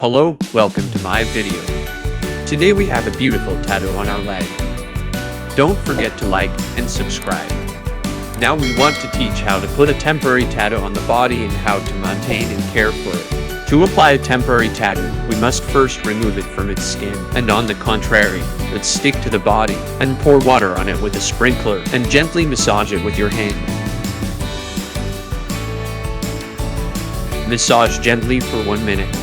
Hello, welcome to my video. Today we have a beautiful tattoo on our leg. Don't forget to like and subscribe. Now we want to teach how to put a temporary tattoo on the body and how to maintain and care for it. To apply a temporary tattoo, we must first remove it from its skin, and on the contrary, let's stick to the body and pour water on it with a sprinkler and gently massage it with your hand. Massage gently for 1 minute.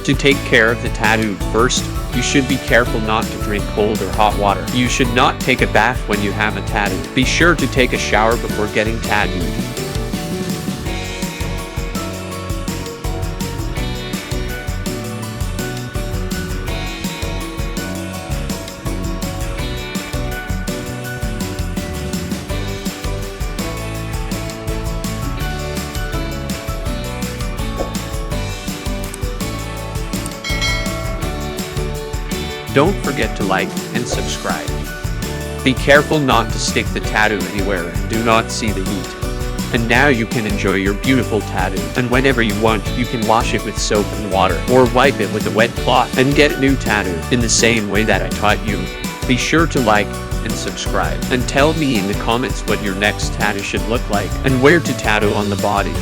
To take care of the tattoo, first, you should be careful not to drink cold or hot water. You should not take a bath when you have a tattoo. Be sure to take a shower before getting tattooed. Don't forget to like and subscribe. Be careful not to stick the tattoo anywhere and do not see the heat. And now you can enjoy your beautiful tattoo, and whenever you want, you can wash it with soap and water, or wipe it with a wet cloth and get a new tattoo in the same way that I taught you. Be sure to like and subscribe, and tell me in the comments what your next tattoo should look like and where to tattoo on the body.